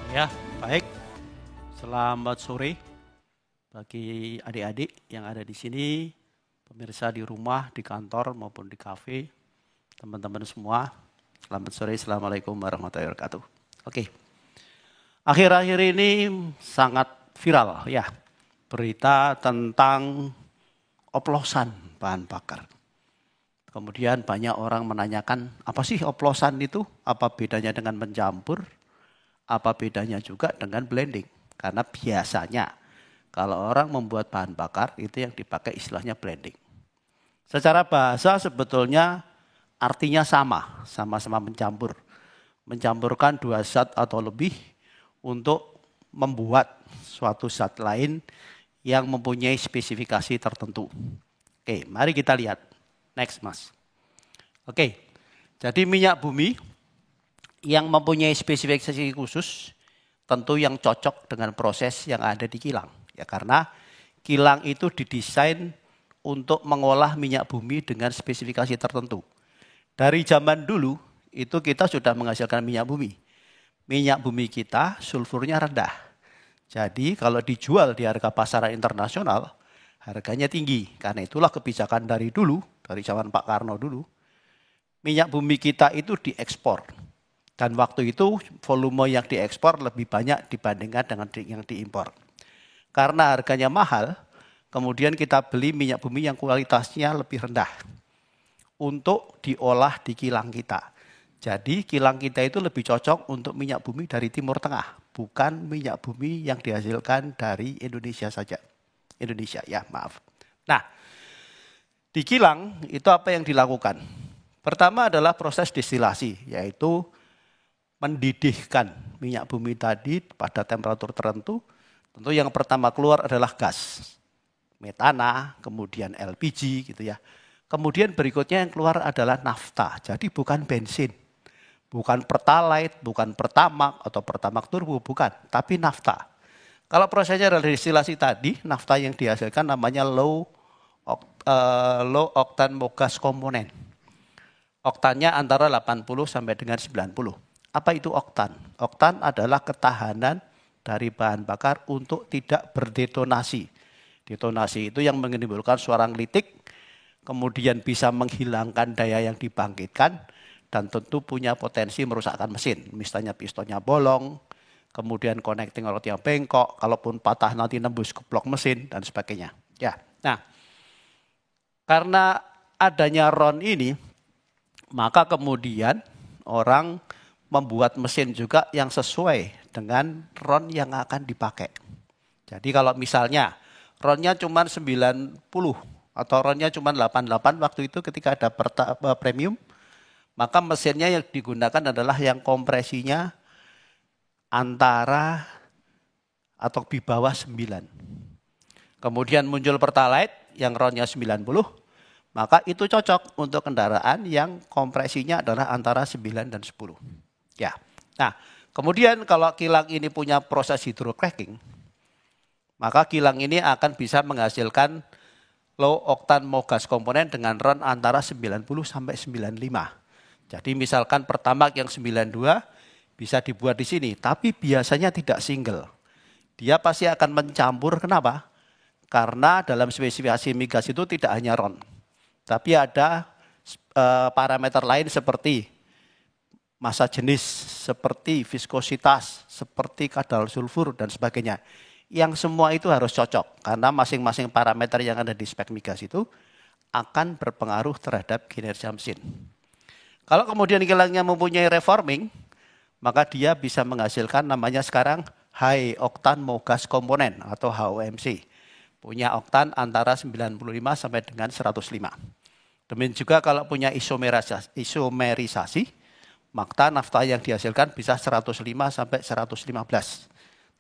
Ya, baik. Selamat sore bagi adik-adik yang ada di sini, pemirsa di rumah, di kantor maupun di kafe, teman-teman semua. Selamat sore, Assalamualaikum warahmatullahi wabarakatuh. Oke, akhir-akhir ini sangat viral ya, berita tentang oplosan bahan bakar. Kemudian banyak orang menanyakan, apa sih oplosan itu? Apa bedanya dengan mencampur? Apa bedanya juga dengan blending? Karena biasanya kalau orang membuat bahan bakar itu yang dipakai istilahnya blending. Secara bahasa sebetulnya artinya sama-sama mencampur. Mencampurkan dua zat atau lebih untuk membuat suatu zat lain yang mempunyai spesifikasi tertentu. Oke, mari kita lihat. Next, Mas. Oke, jadi minyak bumi yang mempunyai spesifikasi khusus tentu yang cocok dengan proses yang ada di kilang. Ya, karena kilang itu didesain untuk mengolah minyak bumi dengan spesifikasi tertentu. Dari zaman dulu itu kita sudah menghasilkan minyak bumi. Minyak bumi kita sulfurnya rendah. Jadi kalau dijual di harga pasaran internasional harganya tinggi. Karena itulah kebijakan dari dulu, dari zaman Pak Karno dulu, minyak bumi kita itu diekspor. Dan waktu itu volume yang diekspor lebih banyak dibandingkan dengan yang diimpor. Karena harganya mahal, kemudian kita beli minyak bumi yang kualitasnya lebih rendah untuk diolah di kilang kita. Jadi kilang kita itu lebih cocok untuk minyak bumi dari Timur Tengah, bukan minyak bumi yang dihasilkan dari Indonesia saja. Indonesia, ya maaf. Nah, di kilang itu apa yang dilakukan? Pertama adalah proses destilasi, yaitu mendidihkan minyak bumi tadi pada temperatur tertentu. Tentu yang pertama keluar adalah gas, metana, kemudian LPG gitu ya. Kemudian berikutnya yang keluar adalah nafta. Jadi bukan bensin, bukan pertalite, bukan pertamak atau pertamak turbo, bukan, tapi nafta. Kalau prosesnya adalah destilasi tadi, nafta yang dihasilkan namanya low octane mogas komponen. Oktannya antara 80 sampai dengan 90. Apa itu oktan? Oktan adalah ketahanan dari bahan bakar untuk tidak berdetonasi. Detonasi itu yang menimbulkan suara ngelitik, kemudian bisa menghilangkan daya yang dibangkitkan, dan tentu punya potensi merusakkan mesin. Misalnya pistonnya bolong, kemudian connecting rod yang bengkok, kalaupun patah nanti nembus ke blok mesin, dan sebagainya. Ya, nah, karena adanya RON ini, maka kemudian orang membuat mesin juga yang sesuai dengan RON yang akan dipakai. Jadi kalau misalnya RON-nya cuma 90 atau RON-nya cuma 88 waktu itu ketika ada premium, maka mesinnya yang digunakan adalah yang kompresinya antara atau di bawah 9. Kemudian muncul Pertalite yang RON-nya 90, maka itu cocok untuk kendaraan yang kompresinya adalah antara 9 dan 10. Ya. Nah, kemudian kalau kilang ini punya proses hydrocracking, maka kilang ini akan bisa menghasilkan low octane mogas komponen dengan RON antara 90 sampai 95. Jadi misalkan Pertamax yang 92 bisa dibuat di sini, tapi biasanya tidak single. Dia pasti akan mencampur, kenapa? Karena dalam spesifikasi migas itu tidak hanya RON, tapi ada parameter lain seperti massa jenis, seperti viskositas, seperti kadar sulfur, dan sebagainya. Yang semua itu harus cocok, karena masing-masing parameter yang ada di spek migas itu akan berpengaruh terhadap kinerja mesin. Kalau kemudian kilangnya mempunyai reforming, maka dia bisa menghasilkan namanya sekarang high octane mogas komponen atau HOMC. Punya oktan antara 95 sampai dengan 105. Demikian juga kalau punya isomerisasi, maka nafta yang dihasilkan bisa 105 sampai 115.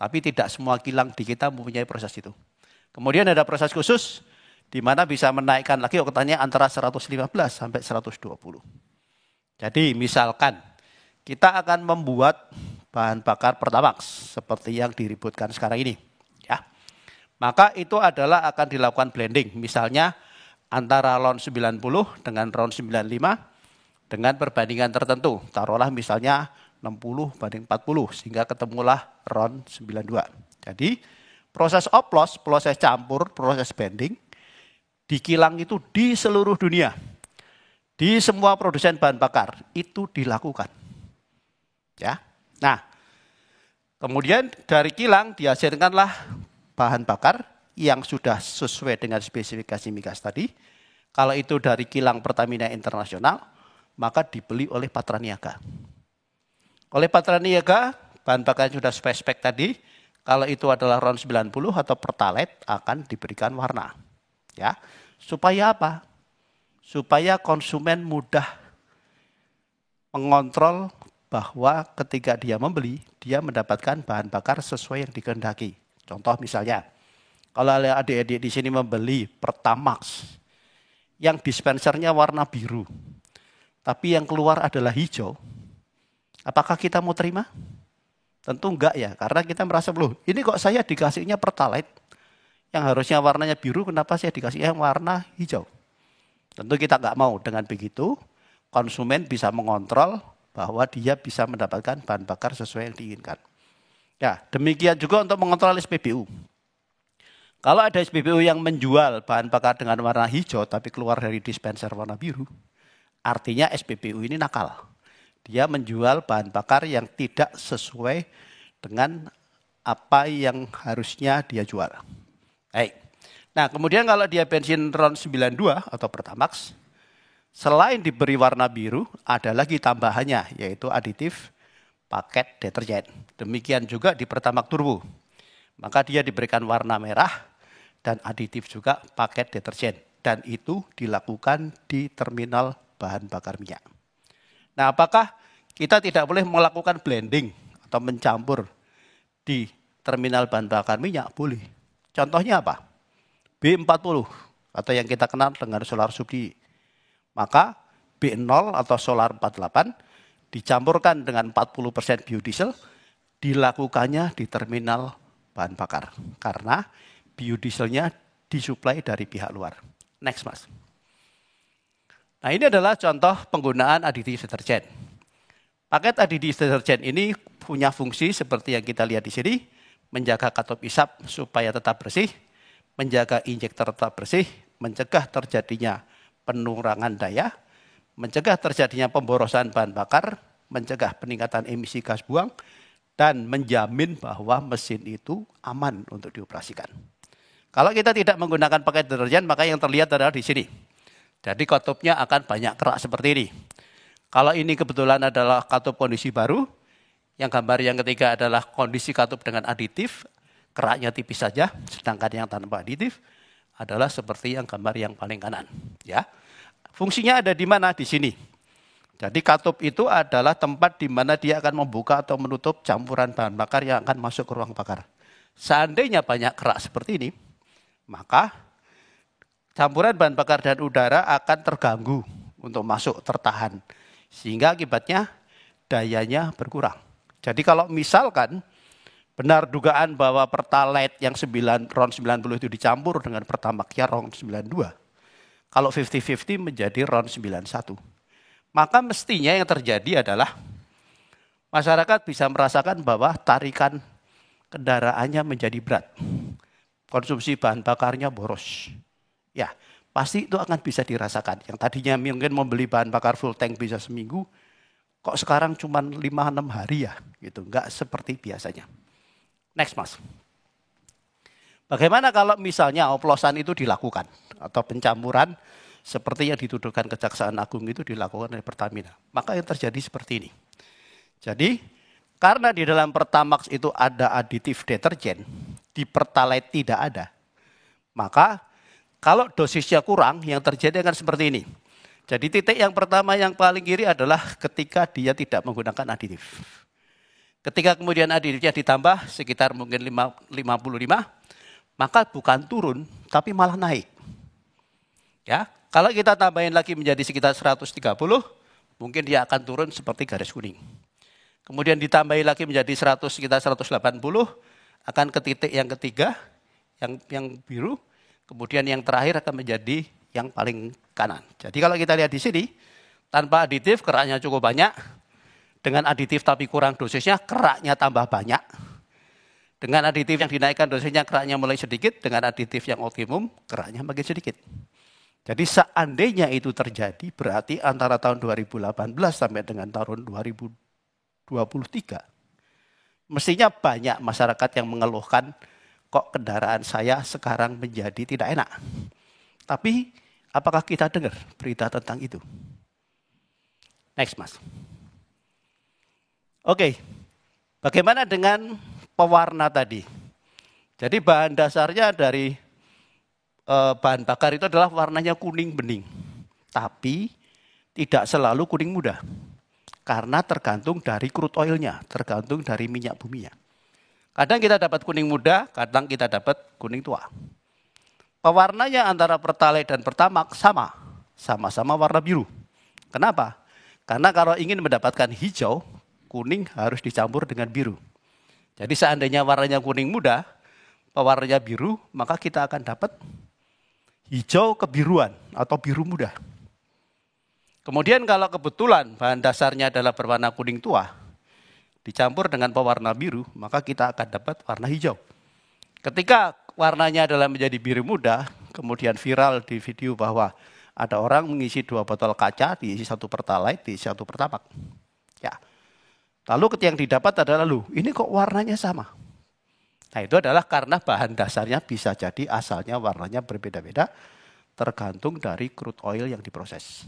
Tapi tidak semua kilang di kita mempunyai proses itu. Kemudian ada proses khusus di mana bisa menaikkan lagi oktannya antara 115 sampai 120. Jadi misalkan kita akan membuat bahan bakar Pertamax seperti yang diributkan sekarang ini, ya. Maka itu adalah akan dilakukan blending, misalnya antara RON 90 dengan RON 95 dengan perbandingan tertentu. Taruhlah misalnya 60 banding 40 sehingga ketemulah RON 92. Jadi proses oplos, proses campur, proses bending di kilang itu di seluruh dunia, di semua produsen bahan bakar itu dilakukan. Ya. Nah, kemudian dari kilang dihasilkanlah bahan bakar yang sudah sesuai dengan spesifikasi migas tadi. Kalau itu dari kilang Pertamina Internasional, maka dibeli oleh Patraniaga. Oleh Patraniaga, bahan bakar yang sudah spek tadi, kalau itu adalah RON 90 atau Pertalite akan diberikan warna. Ya. Supaya apa? Supaya konsumen mudah mengontrol bahwa ketika dia membeli, dia mendapatkan bahan bakar sesuai yang dikehendaki. Contoh misalnya, kalau adik-adik di sini membeli Pertamax, yang dispensernya warna biru, tapi yang keluar adalah hijau, apakah kita mau terima? Tentu enggak ya, karena kita merasa, loh ini kok saya dikasihnya Pertalite, yang harusnya warnanya biru, kenapa saya dikasih yang warna hijau? Tentu kita enggak mau. Dengan begitu, konsumen bisa mengontrol bahwa dia bisa mendapatkan bahan bakar sesuai yang diinginkan. Ya, demikian juga untuk mengontrol SPBU. Kalau ada SPBU yang menjual bahan bakar dengan warna hijau tapi keluar dari dispenser warna biru, artinya SPBU ini nakal. Dia menjual bahan bakar yang tidak sesuai dengan apa yang harusnya dia jual. Baik. Nah, kemudian kalau dia bensin RON 92 atau Pertamax, selain diberi warna biru, ada lagi tambahannya, yaitu aditif paket deterjen. Demikian juga di Pertamax Turbo. Maka dia diberikan warna merah dan aditif juga paket deterjen. Dan itu dilakukan di terminal bahan bakar minyak. Nah, apakah kita tidak boleh melakukan blending atau mencampur di terminal bahan bakar minyak? Boleh. Contohnya apa? B40 atau yang kita kenal dengan solar subsidi. Maka B0 atau solar 48 dicampurkan dengan 40% biodiesel, dilakukannya di terminal bahan bakar. Karena biodieselnya disuplai dari pihak luar. Next, Mas. Nah, ini adalah contoh penggunaan aditif deterjen. Paket aditif deterjen ini punya fungsi seperti yang kita lihat di sini, menjaga katup isap supaya tetap bersih, menjaga injektor tetap bersih, mencegah terjadinya penurangan daya, mencegah terjadinya pemborosan bahan bakar, mencegah peningkatan emisi gas buang, dan menjamin bahwa mesin itu aman untuk dioperasikan. Kalau kita tidak menggunakan paket deterjen, maka yang terlihat adalah di sini. Jadi katupnya akan banyak kerak seperti ini. Kalau ini kebetulan adalah katup kondisi baru, yang gambar yang ketiga adalah kondisi katup dengan aditif, keraknya tipis saja, sedangkan yang tanpa aditif adalah seperti yang gambar yang paling kanan. Ya, fungsinya ada di mana? Di sini. Jadi katup itu adalah tempat di mana dia akan membuka atau menutup campuran bahan bakar yang akan masuk ke ruang bakar. Seandainya banyak kerak seperti ini, maka campuran bahan bakar dan udara akan terganggu untuk masuk tertahan. Sehingga akibatnya dayanya berkurang. Jadi kalau misalkan benar dugaan bahwa Pertalite yang RON 90 itu dicampur dengan Pertamax ya RON 92. Kalau 50-50 menjadi RON 91. Maka mestinya yang terjadi adalah masyarakat bisa merasakan bahwa tarikan kendaraannya menjadi berat. Konsumsi bahan bakarnya boros. Ya, pasti itu akan bisa dirasakan. Yang tadinya mungkin membeli bahan bakar full tank bisa seminggu, kok sekarang cuma 5-6 hari ya, gitu. Enggak seperti biasanya. Next, Mas. Bagaimana kalau misalnya oplosan itu dilakukan atau pencampuran seperti yang dituduhkan Kejaksaan Agung itu dilakukan oleh Pertamina? Maka yang terjadi seperti ini. Jadi karena di dalam Pertamax itu ada aditif deterjen, di Pertalite tidak ada. Maka kalau dosisnya kurang, yang terjadi akan seperti ini. Jadi titik yang pertama yang paling kiri adalah ketika dia tidak menggunakan aditif. Ketika kemudian aditifnya ditambah sekitar mungkin 55, maka bukan turun, tapi malah naik. Ya, kalau kita tambahin lagi menjadi sekitar 130, mungkin dia akan turun seperti garis kuning. Kemudian ditambahi lagi menjadi sekitar 180, akan ke titik yang ketiga, yang biru. Kemudian yang terakhir akan menjadi yang paling kanan. Jadi kalau kita lihat di sini, tanpa aditif keraknya cukup banyak, Dengan aditif tapi kurang dosisnya, keraknya tambah banyak. Dengan aditif yang dinaikkan dosisnya, keraknya mulai sedikit. Dengan aditif yang optimum, keraknya makin sedikit. Jadi seandainya itu terjadi, berarti antara tahun 2018 sampai dengan tahun 2023, mestinya banyak masyarakat yang mengeluhkan, kok kendaraan saya sekarang menjadi tidak enak. Tapi apakah kita dengar berita tentang itu? Next, Mas. Oke, bagaimana dengan pewarna tadi? Jadi bahan dasarnya dari bahan bakar itu adalah warnanya kuning bening. Tapi tidak selalu kuning muda. Karena tergantung dari crude oilnya, tergantung dari minyak buminya. Kadang kita dapat kuning muda, kadang kita dapat kuning tua. Pewarnanya antara Pertalite dan Pertamax sama-sama warna biru. Kenapa? Karena kalau ingin mendapatkan hijau, kuning harus dicampur dengan biru. Jadi seandainya warnanya kuning muda, pewarnanya biru, maka kita akan dapat hijau kebiruan atau biru muda. Kemudian kalau kebetulan bahan dasarnya adalah berwarna kuning tua, dicampur dengan pewarna biru, maka kita akan dapat warna hijau. Ketika warnanya adalah menjadi biru muda, kemudian viral di video bahwa ada orang mengisi 2 botol kaca, diisi 1 Pertalite, diisi 1 Pertamax. Ya. Lalu yang didapat adalah, ini kok warnanya sama? Nah itu adalah karena bahan dasarnya bisa jadi asalnya warnanya berbeda-beda, tergantung dari crude oil yang diproses.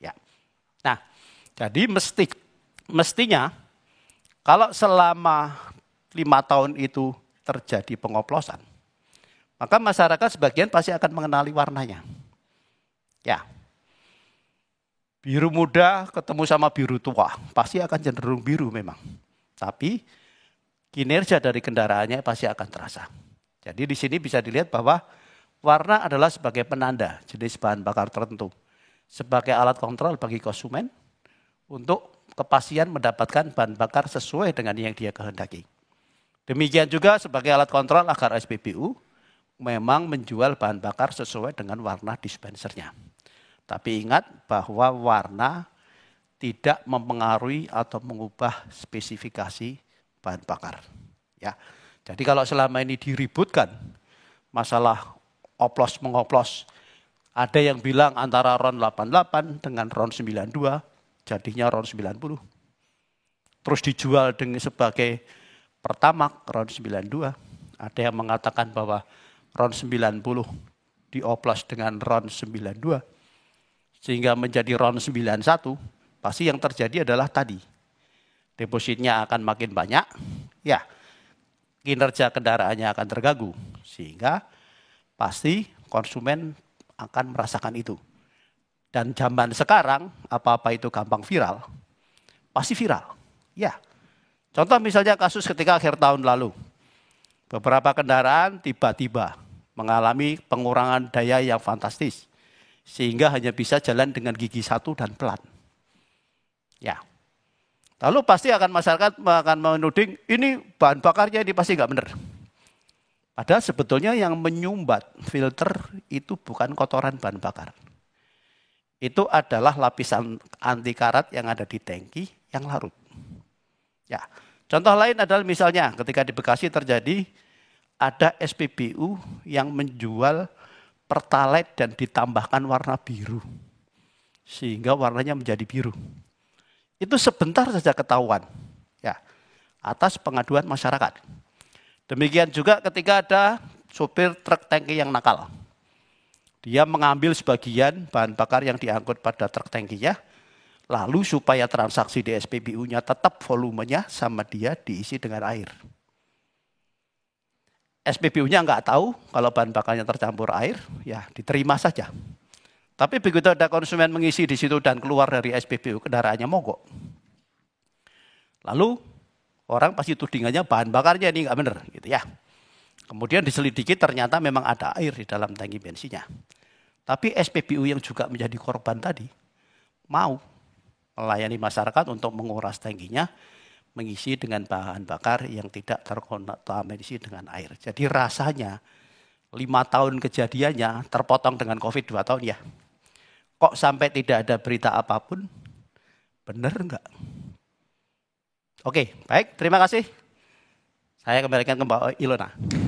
Ya. Nah, jadi mestinya kalau selama 5 tahun itu terjadi pengoplosan, maka masyarakat sebagian pasti akan mengenali warnanya. Ya, biru muda ketemu sama biru tua, pasti akan cenderung biru memang. Tapi kinerja dari kendaraannya pasti akan terasa. Jadi di sini bisa dilihat bahwa warna adalah sebagai penanda jenis bahan bakar tertentu. Sebagai alat kontrol bagi konsumen untuk kepastian mendapatkan bahan bakar sesuai dengan yang dia kehendaki. Demikian juga sebagai alat kontrol agar SPBU memang menjual bahan bakar sesuai dengan warna dispensernya. Tapi ingat bahwa warna tidak mempengaruhi atau mengubah spesifikasi bahan bakar. Ya. Jadi kalau selama ini diributkan masalah oplos mengoplos, ada yang bilang antara RON 88 dengan RON 92 jadinya RON 90. Terus dijual dengan sebagai Pertamax RON 92. Ada yang mengatakan bahwa RON 90 dioplos dengan RON 92 sehingga menjadi RON 91. Pasti yang terjadi adalah tadi, depositnya akan makin banyak, ya kinerja kendaraannya akan terganggu, sehingga pasti konsumen akan merasakan itu. Dan zaman sekarang, apa-apa itu gampang viral, pasti viral. Ya, contoh misalnya kasus ketika akhir tahun lalu, beberapa kendaraan tiba-tiba mengalami pengurangan daya yang fantastis, sehingga hanya bisa jalan dengan gigi 1 dan pelan. Ya, lalu pasti akan masyarakat akan menuding ini bahan bakarnya ini pasti nggak benar. Padahal sebetulnya yang menyumbat filter itu bukan kotoran bahan bakar. Itu adalah lapisan anti karat yang ada di tangki yang larut. Ya, contoh lain adalah misalnya ketika di Bekasi terjadi ada SPBU yang menjual Pertalite dan ditambahkan warna biru. Sehingga warnanya menjadi biru. Itu sebentar saja ketahuan, ya, atas pengaduan masyarakat. Demikian juga ketika ada sopir truk tangki yang nakal. Dia mengambil sebagian bahan bakar yang diangkut pada truk tangkinya, lalu supaya transaksi di SPBU-nya tetap volumenya sama dia diisi dengan air. SPBU-nya nggak tahu kalau bahan bakarnya tercampur air, ya diterima saja. Tapi begitu ada konsumen mengisi di situ dan keluar dari SPBU, kendaraannya mogok. Lalu orang pasti tudingannya bahan bakarnya ini nggak benar, gitu ya. Kemudian diselidiki ternyata memang ada air di dalam tangki bensinnya. Tapi SPBU yang juga menjadi korban tadi mau melayani masyarakat untuk menguras tangkinya, mengisi dengan bahan bakar yang tidak terkontaminasi dengan air. Jadi rasanya 5 tahun kejadiannya terpotong dengan COVID 2 tahun ya. Kok sampai tidak ada berita apapun? Benar enggak? Oke, baik, terima kasih. Saya kembalikan ke Mbak Ilona.